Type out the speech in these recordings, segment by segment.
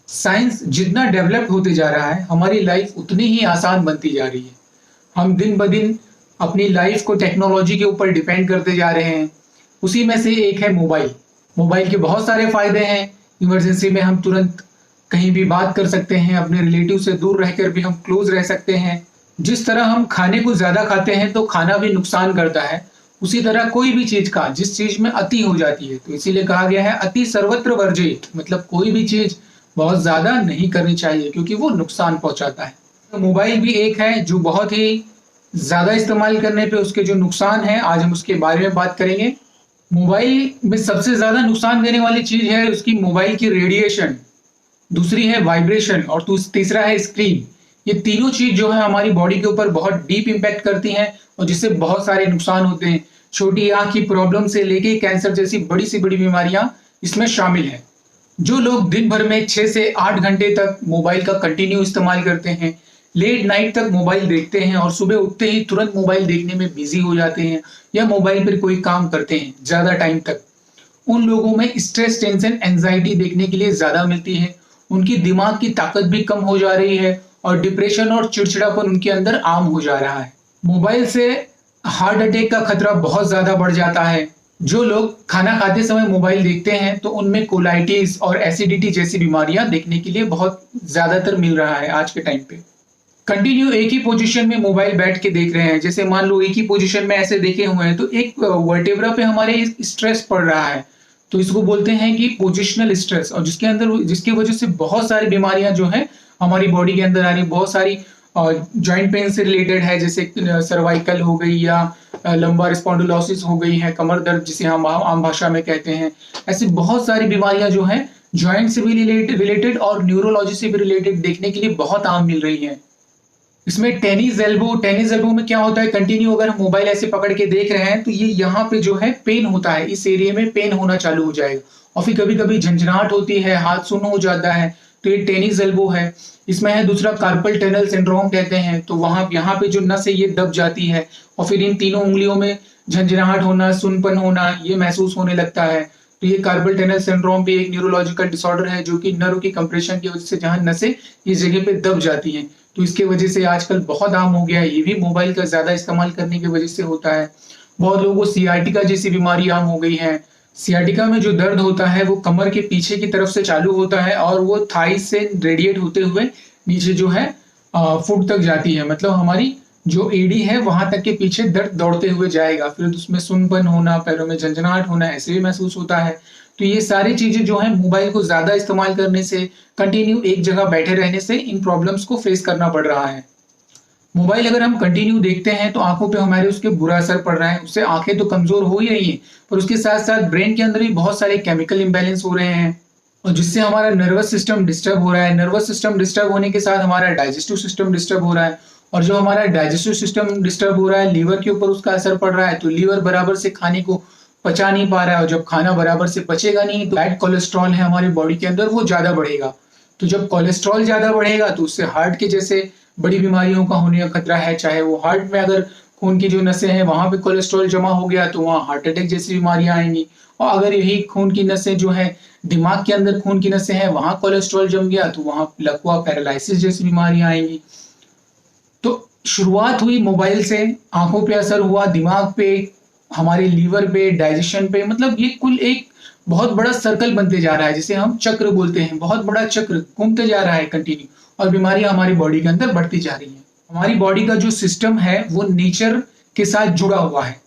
Science जितना develop होते जा रहा है, हमारी लाइफ उतनी ही आसान बनती जा रही है। हम दिन ब दिन अपनी लाइफ को टेक्नोलॉजी के ऊपर डिपेंड करते जा रहे हैं। उसी में से एक है मोबाइल। मोबाइल के बहुत सारे फ़ायदे हैं। इमरजेंसी में हम तुरंत कहीं भी बात कर सकते हैं, अपने रिलेटिव से दूर रहकर भी हम क्लोज़ रह सकते हैं। जिस तरह हम खाने को ज़्यादा खाते हैं, तो खाना भी नुकसान करता है। उसी तरह कोई भी चीज़ का जिस चीज़ में अति हो जाती है, तो इसीलिए कहा गया है अति सर्वत्र वर्जित, मतलब कोई भी चीज़ बहुत ज़्यादा नहीं करनी चाहिए क्योंकि वो नुकसान पहुँचाता है। तो मोबाइल भी एक है जो बहुत ही ज़्यादा इस्तेमाल करने पे उसके जो नुकसान हैं, आज हम उसके बारे में बात करेंगे। मोबाइल में सबसे ज़्यादा नुकसान देने वाली चीज़ है उसकी मोबाइल की रेडिएशन, दूसरी है वाइब्रेशन और तीसरा है स्क्रीन। ये तीनों चीज़ जो है हमारी बॉडी के ऊपर बहुत डीप इम्पैक्ट करती हैं और जिससे बहुत सारे नुकसान होते हैं। छोटी आँख की प्रॉब्लम से लेके कैंसर जैसी बड़ी से बड़ी बीमारियाँ इसमें शामिल हैं। जो लोग दिन भर में 6 से 8 घंटे तक मोबाइल का कंटिन्यू इस्तेमाल करते हैं, लेट नाइट तक मोबाइल देखते हैं और सुबह उठते ही तुरंत मोबाइल देखने में बिजी हो जाते हैं या मोबाइल पर कोई काम करते हैं ज़्यादा टाइम तक, उन लोगों में स्ट्रेस, टेंशन, एंजाइटी देखने के लिए ज़्यादा मिलती है। उनकी दिमाग की ताकत भी कम हो जा रही है और डिप्रेशन और चिड़चिड़ापन उनके अंदर आम हो जा रहा है। मोबाइल से हार्ट अटैक का खतरा बहुत ज़्यादा बढ़ जाता है। जो लोग खाना खाते समय मोबाइल देखते हैं, तो उनमें कोलाइटिस और एसिडिटी जैसी बीमारियां देखने के लिए बहुत ज़्यादातर मिल रहा है आज के टाइम पे। कंटिन्यू एक ही पोजीशन में मोबाइल बैठ के देख रहे हैं, जैसे मान लो एक ही पोजीशन में ऐसे देखे हुए हैं, तो एक वर्टेब्रा पे हमारे स्ट्रेस पड़ रहा है, तो इसको बोलते हैं कि पोजिशनल स्ट्रेस, और जिसकी वजह से बहुत सारी बीमारियां जो है हमारी बॉडी के अंदर आ रही, बहुत सारी जॉइंट पेन से रिलेटेड है, जैसे सर्वाइकल हो गई या लंबार स्पॉन्डिलोसिस हो गई है, कमर दर्द जिसे हम आम भाषा में कहते हैं। ऐसी बहुत सारी बीमारियां जो हैं जॉइंट से भी रिलेटेड और न्यूरोलॉजी से भी रिलेटेड देखने के लिए बहुत आम मिल रही हैं। इसमें टेनिस एल्बो में क्या होता है, कंटिन्यू अगर हम मोबाइल ऐसे पकड़ के देख रहे हैं तो ये यहाँ पे जो है पेन होता है, इस एरिया में पेन होना चालू हो जाएगा और फिर कभी कभी झंझनाहट होती है, हाथ सुन्न हो जाता है, तो ये टेनिस एल्बो है। इसमें है दूसरा कार्पल टनल सिंड्रोम कहते हैं, तो वहां यहाँ पे जो नस है ये दब जाती है और फिर इन तीनों उंगलियों में झंझनाहट होना, सुनपन होना ये महसूस होने लगता है। तो ये कार्पल टनल सिंड्रोम भी एक न्यूरोलॉजिकल डिसऑर्डर है जो कि नर्व की कंप्रेशन की वजह से जहां नसें इस जगह पे दब जाती हैं, तो इसके वजह से आजकल बहुत आम हो गया है। ये भी मोबाइल का ज्यादा इस्तेमाल करने की वजह से होता है। बहुत लोगों को सियाटिका जैसी बीमारी आम हो गई है। सियाटिका में जो दर्द होता है वो कमर के पीछे की तरफ से चालू होता है और वो थाई से रेडिएट होते हुए नीचे जो है फुट तक जाती है, मतलब हमारी जो एडी है वहां तक के पीछे दर्द दौड़ते हुए जाएगा, फिर उसमें सुनपन होना, पैरों में झंझनाहट होना ऐसे भी महसूस होता है। तो ये सारी चीजें जो है मोबाइल को ज्यादा इस्तेमाल करने से, कंटिन्यू एक जगह बैठे रहने से इन प्रॉब्लम्स को फेस करना पड़ रहा है। मोबाइल अगर हम कंटिन्यू देखते हैं तो आंखों पे हमारे उसके बुरा असर पड़ रहा है, उससे आंखें तो कमजोर हो ही रही हैं, पर उसके साथ साथ ब्रेन के अंदर भी बहुत सारे केमिकल इम्बैलेंस हो रहे हैं और जिससे हमारा नर्वस सिस्टम डिस्टर्ब हो रहा है। नर्वस सिस्टम डिस्टर्ब होने के साथ हमारा डाइजेस्टिव सिस्टम डिस्टर्ब हो रहा है और जो हमारा डाइजेस्टिव सिस्टम डिस्टर्ब हो रहा है, लीवर के ऊपर उसका असर पड़ रहा है, तो लीवर बराबर से खाने को पचा नहीं पा रहा है और जब खाना बराबर से पचेगा नहीं तो बैड कोलेस्ट्रॉल है हमारी बॉडी के अंदर वो ज्यादा बढ़ेगा। तो जब कोलेस्ट्रॉल ज्यादा बढ़ेगा तो उससे हार्ट के जैसे बड़ी बीमारियों का होने का खतरा है। चाहे वो हार्ट में अगर खून की जो नसें हैं वहां पे कोलेस्ट्रॉल जमा हो गया तो वहाँ हार्ट अटैक जैसी बीमारियां आएंगी, और अगर यही खून की नसें जो है दिमाग के अंदर खून की नसें हैं वहां कोलेस्ट्रॉल जम गया तो वहां लकवा, पैरालिसिस जैसी बीमारियां आएंगी। तो शुरुआत हुई मोबाइल से, आंखों पे असर हुआ, दिमाग पे, हमारे लीवर पे, डाइजेशन पे, मतलब ये कुल एक बहुत बड़ा सर्कल बनते जा रहा है जिसे हम चक्र बोलते हैं। बहुत बड़ा चक्र घूमते जा रहा है कंटिन्यू और बीमारियां हमारी बॉडी के अंदर बढ़ती जा रही हैं। हमारी बॉडी का जो सिस्टम है वो नेचर के साथ जुड़ा हुआ है।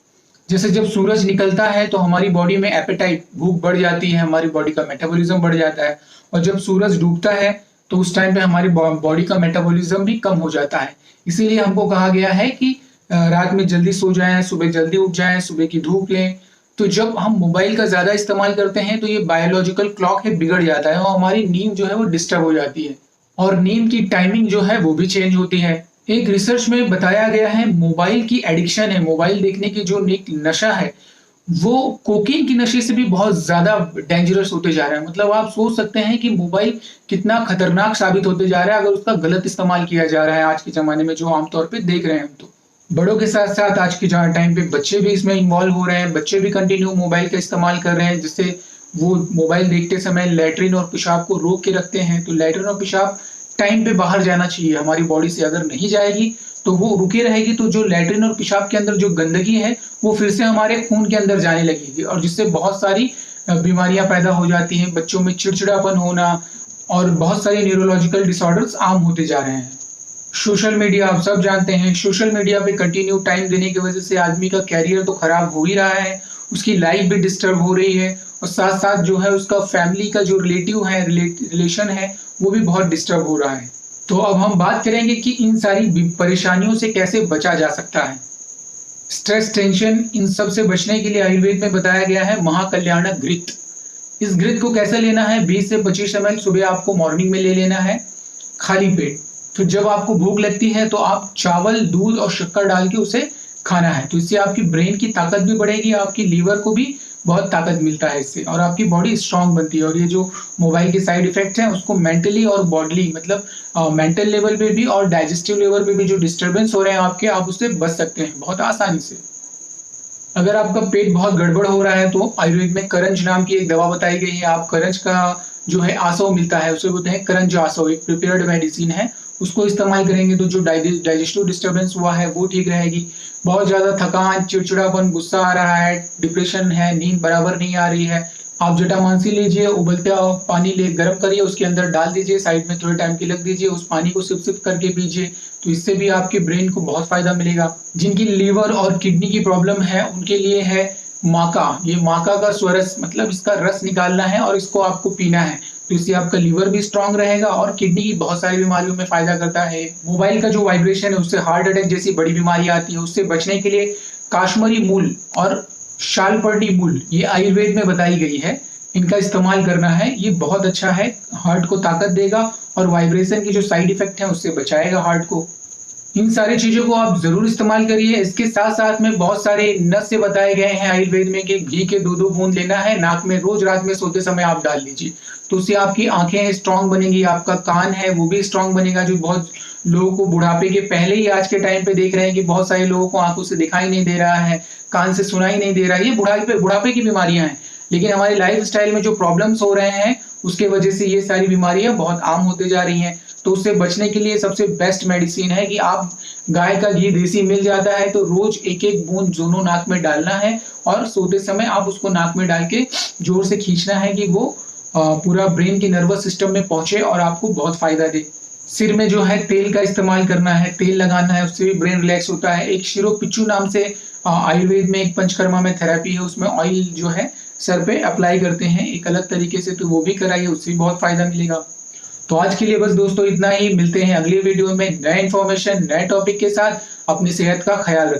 जैसे जब सूरज निकलता है तो हमारी बॉडी में एपेटाइट, भूख बढ़ जाती है, हमारी बॉडी का मेटाबॉलिज्म बढ़ जाता है, और जब सूरज डूबता है तो उस टाइम पे हमारी बॉडी का मेटाबॉलिज्म भी कम हो जाता है। इसीलिए हमको कहा गया है कि रात में जल्दी सो जाएं, सुबह जल्दी उठ जाएं, सुबह की धूप लें। तो जब हम मोबाइल का ज्यादा इस्तेमाल करते हैं तो ये बायोलॉजिकल क्लॉक है बिगड़ जाता है और हमारी नींद जो है वो डिस्टर्ब हो जाती है और नींद की टाइमिंग जो है वो भी चेंज होती है। एक रिसर्च में बताया गया है मोबाइल की एडिक्शन है, मोबाइल देखने की जो एक नशा है वो कोकीन की नशे से भी बहुत ज्यादा डेंजरस होते जा रहा है। मतलब आप सोच सकते हैं कि मोबाइल कितना खतरनाक साबित होते जा रहा है अगर उसका गलत इस्तेमाल किया जा रहा है आज के जमाने में, जो आमतौर पे देख रहे हैं हम। तो बड़ों के साथ साथ आज के टाइम पे बच्चे भी इसमें इन्वॉल्व हो रहे हैं, बच्चे भी कंटिन्यू मोबाइल का इस्तेमाल कर रहे हैं जिससे वो मोबाइल देखते समय लैट्रिन और पेशाब को रोक के रखते हैं, तो लैट्रिन और पेशाब टाइम पे बाहर जाना चाहिए हमारी बॉडी से। अगर नहीं जाएगी तो वो रुकी रहेगी, तो जो लैट्रिन और पेशाब के अंदर जो गंदगी है वो फिर से हमारे खून के अंदर जाने लगेगी, और जिससे बहुत सारी बीमारियां पैदा हो जाती हैं। बच्चों में चिड़चिड़ापन होना और बहुत सारे न्यूरोलॉजिकल डिसऑर्डर्स आम होते जा रहे हैं। सोशल मीडिया आप सब जानते हैं, सोशल मीडिया पे कंटिन्यू टाइम देने की वजह से आदमी का कैरियर तो खराब हो ही रहा है, उसकी लाइफ भी डिस्टर्ब हो रही है, और साथ साथ जो है उसका फैमिली का जो रिलेटिव है, रिलेशन है, वो भी बहुत डिस्टर्ब हो रहा है। तो अब हम बात करेंगे कि इन सारी परेशानियों से कैसे बचा जा सकता है। स्ट्रेस, टेंशन, इन सब से बचने के लिए आयुर्वेद में बताया गया है महाकल्याणक घृत। इस घृत को कैसे लेना है? 20 से 25 ml सुबह आपको मॉर्निंग में ले लेना है खाली पेट। तो जब आपको भूख लगती है तो आप चावल, दूध और शक्कर डाल के उसे खाना है। तो इससे आपकी ब्रेन की ताकत भी बढ़ेगी, आपकी लीवर को भी बहुत ताकत मिलता है इससे, और आपकी बॉडी स्ट्रांग बनती है। और ये जो मोबाइल के साइड इफेक्ट्स हैं उसको मेंटली और बॉडली मतलब मेंटल लेवल पे भी और डाइजेस्टिव लेवल पे भी जो डिस्टर्बेंस हो रहे हैं आपके, आप उससे बच सकते हैं बहुत आसानी से। अगर आपका पेट बहुत गड़बड़ हो रहा है तो आयुर्वेद में करंज नाम की एक दवा बताई गई है। आप करंज का जो है आसव मिलता है, उसे बोलते हैं करंज आसव, एक प्रिपेयर्ड मेडिसिन है। उसको इस्तेमाल करेंगे तो जो डाइजेस्टिव डिस्टर्बेंस हुआ है वो ठीक रहेगी। बहुत ज्यादा थकान, चिड़चिड़ापन, गुस्सा आ रहा है, डिप्रेशन है, नींद बराबर नहीं आ रही है, आप जटामांसी लीजिए, उबलते पानी ले गर्म करिए, उसके अंदर डाल दीजिए, साइड में थोड़े टाइम के रख दीजिए, उस पानी को सिप सिप करके पीजिए। तो इससे भी आपके ब्रेन को बहुत फायदा मिलेगा। जिनकी लीवर और किडनी की प्रॉब्लम है उनके लिए है माका। ये माका का स्वरस मतलब इसका रस निकालना है और इसको आपको पीना है। तो इससे आपका लीवर भी स्ट्रांग रहेगा और किडनी की बहुत सारी बीमारियों में फायदा करता है। मोबाइल का जो वाइब्रेशन है उससे हार्ट अटैक जैसी बड़ी बीमारी आती है, उससे बचने के लिए काश्मीरी मूल और शालपर्डी मूल ये आयुर्वेद में बताई गई है, इनका इस्तेमाल करना है। ये बहुत अच्छा है, हार्ट को ताकत देगा और वाइब्रेशन की जो साइड इफेक्ट है उससे बचाएगा हार्ट को। इन सारी चीजों को आप जरूर इस्तेमाल करिए। इसके साथ साथ में बहुत सारे नस से बताए गए हैं आयुर्वेद में कि घी के 2-2 बूंद लेना है नाक में, रोज रात में सोते समय आप डाल लीजिए। तो उससे आपकी आंखें स्ट्रांग बनेगी, आपका कान है वो भी स्ट्रांग बनेगा। जो बहुत लोगों को बुढ़ापे के पहले ही आज के टाइम पे देख रहे हैं कि बहुत सारे लोगों को आंखों से दिखाई नहीं दे रहा है, कान से सुनाई नहीं दे रहा है, ये बुढ़ापे की बीमारियां हैं। लेकिन हमारे लाइफ स्टाइल में जो प्रॉब्लम्स हो रहे हैं उसके वजह से ये सारी बीमारियां बहुत आम होते जा रही हैं। तो उससे बचने के लिए सबसे बेस्ट मेडिसिन है कि आप गाय का घी देसी मिल जाता है तो रोज 1-1 बूंद दोनों नाक में डालना है, और सोते समय आप उसको नाक में डाल के जोर से खींचना है कि वो पूरा ब्रेन के नर्वस सिस्टम में पहुंचे और आपको बहुत फायदा दे। सिर में जो है तेल का इस्तेमाल करना है, तेल लगाना है, उससे भी ब्रेन रिलैक्स होता है। एक शिरोपिच्चू नाम से आयुर्वेद में एक पंचकर्मा में थेरेपी है, उसमें ऑयल जो है सर पे अप्लाई करते हैं एक अलग तरीके से, तो वो भी कराइए, उससे भी बहुत फायदा मिलेगा। तो आज के लिए बस दोस्तों इतना ही। मिलते हैं अगली वीडियो में नए इन्फॉर्मेशन, नए टॉपिक के साथ। अपनी सेहत का ख्याल रखिए।